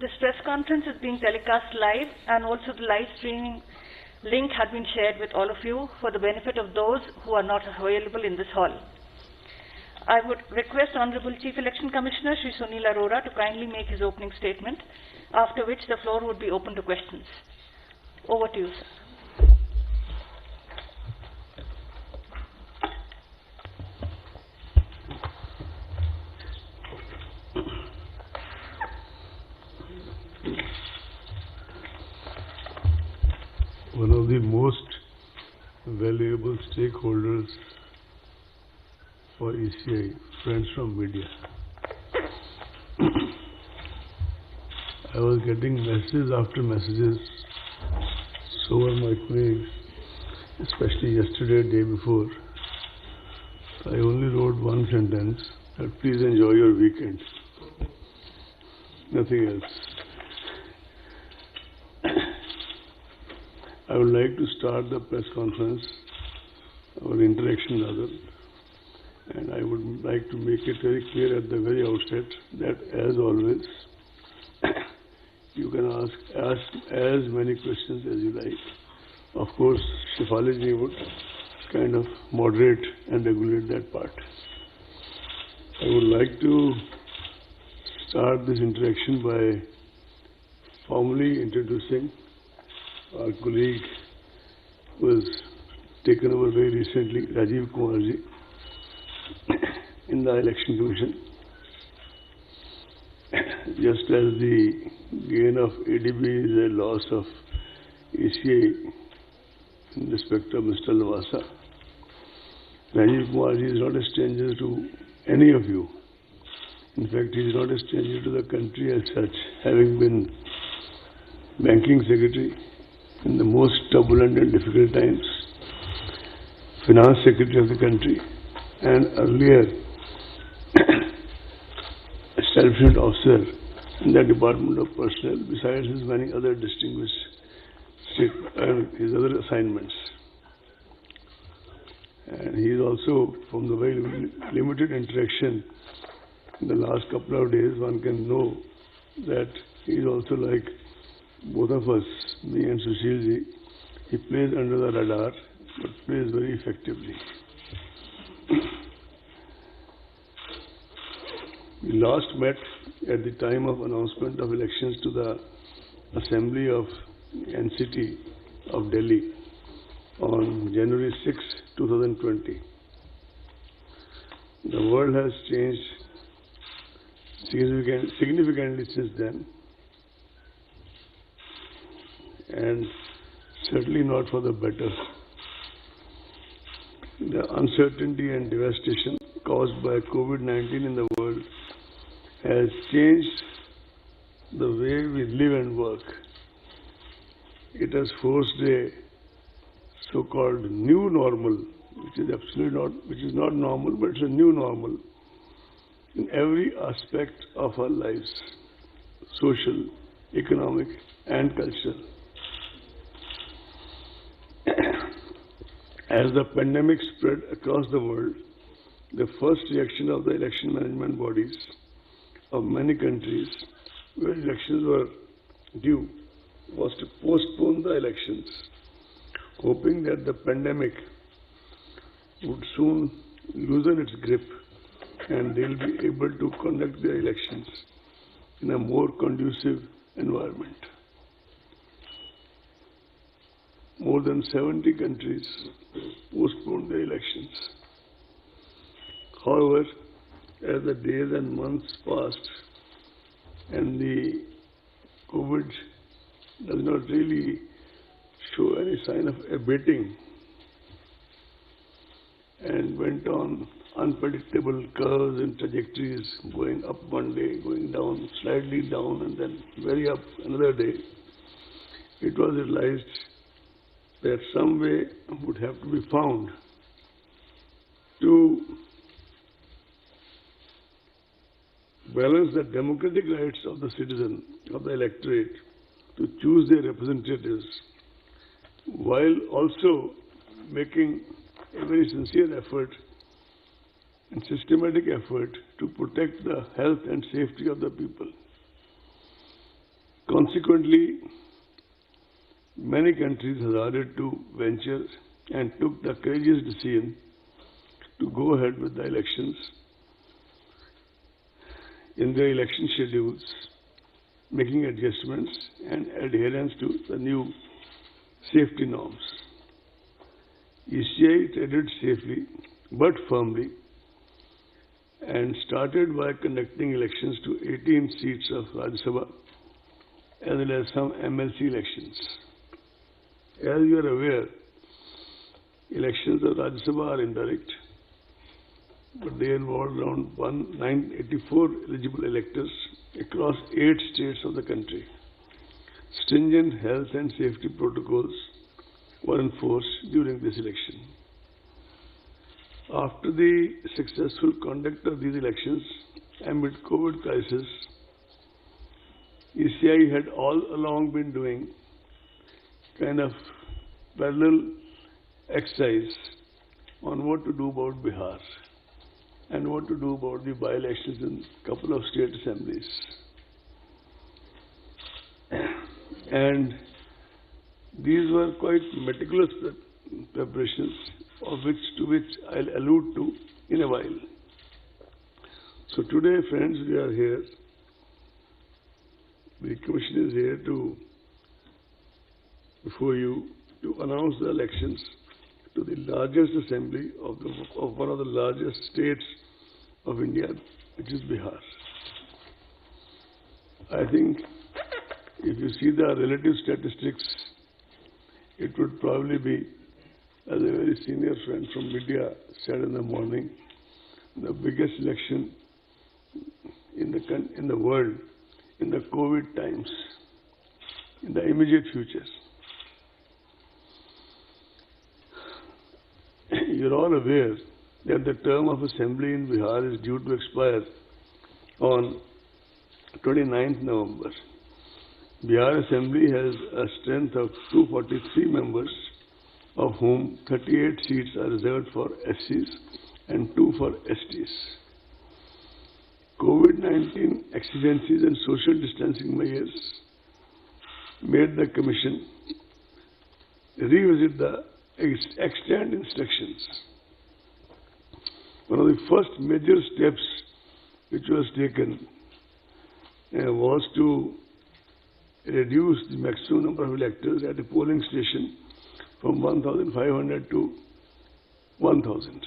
This press conference is being telecast live, and also the live streaming link has been shared with all of you for the benefit of those who are not available in this hall. I would request Honorable Chief Election Commissioner Shri Sunil Arora to kindly make his opening statement, after which the floor would be open to questions. Over to you, sir. One of the most valuable stakeholders for ECI, friends from media. I was getting messages after messages, so were my colleagues, especially yesterday, day before. I only wrote one sentence, that please enjoy your weekend. Nothing else. I would like to start the press conference, or interaction rather, and I would like to make it very clear at the very outset that, as always, you can ask as many questions as you like. Of course, Shefali ji would kind of moderate and regulate that part. I would like to start this interaction by formally introducing our colleague who has taken over very recently, Rajiv Kumar ji, in the Election Commission. Just as the gain of ADB is a loss of ECI in respect of Mr. Lavasa, Rajiv Kumar ji is not a stranger to any of you. In fact, he is not a stranger to the country as such, having been Banking Secretary in the most turbulent and difficult times, Finance Secretary of the country, and earlier Establishment Officer in the Department of Personnel, besides his many other distinguished his other assignments. And he is also, from the very limited interaction in the last couple of days, one can know that he is also like both of us, me and Sushil ji. He plays under the radar, but plays very effectively. We last met at the time of announcement of elections to the Assembly of NCT of Delhi on January 6, 2020. The world has changed significantly since then, and certainly not for the better. The uncertainty and devastation caused by COVID-19 in the world has changed the way we live and work. It has forced a so-called new normal, which is absolutely not, which is not normal, but it's a new normal in every aspect of our lives, social, economic, and cultural. As the pandemic spread across the world, the first reaction of the election management bodies of many countries where elections were due was to postpone the elections, hoping that the pandemic would soon loosen its grip and they will be able to conduct their elections in a more conducive environment. More than 70 countries postponed their elections. However, as the days and months passed and the COVID does not really show any sign of abating and went on unpredictable curves and trajectories, going up one day, going down, slightly down, and then very up another day, it was realized that some way would have to be found to balance the democratic rights of the citizen, of the electorate, to choose their representatives, while also making a very sincere effort and systematic effort to protect the health and safety of the people. Consequently, many countries hazarded to venture and took the courageous decision to go ahead with the elections in their election schedules, making adjustments and adherence to the new safety norms. ECI treaded safely but firmly and started by conducting elections to 18 seats of Rajya Sabha as well as some MLC elections. As you are aware, elections of Rajya Sabha are indirect, but they involve around 984 eligible electors across 8 states of the country. Stringent health and safety protocols were enforced during this election. After the successful conduct of these elections amid COVID crisis, ECI had all along been doing kind of parallel exercise on what to do about Bihar and what to do about the by-elections in a couple of state assemblies. And these were quite meticulous preparations to which I'll allude to in a while. So today, friends, we are here. The Commission is here before you to announce the elections to the largest assembly of one of the largest states of India, which is Bihar. I think if you see the relative statistics, it would probably be, as a very senior friend from media said in the morning, the biggest election in the world in the COVID times, in the immediate future. You're all aware that the term of assembly in Bihar is due to expire on 29th November. Bihar Assembly has a strength of 243 members, of whom 38 seats are reserved for SCs and 2 for STs. COVID-19 exigencies and social distancing measures made the Commission revisit the extant instructions. One of the first major steps which was taken was to reduce the maximum number of electors at a polling station from 1,500 to 1,000.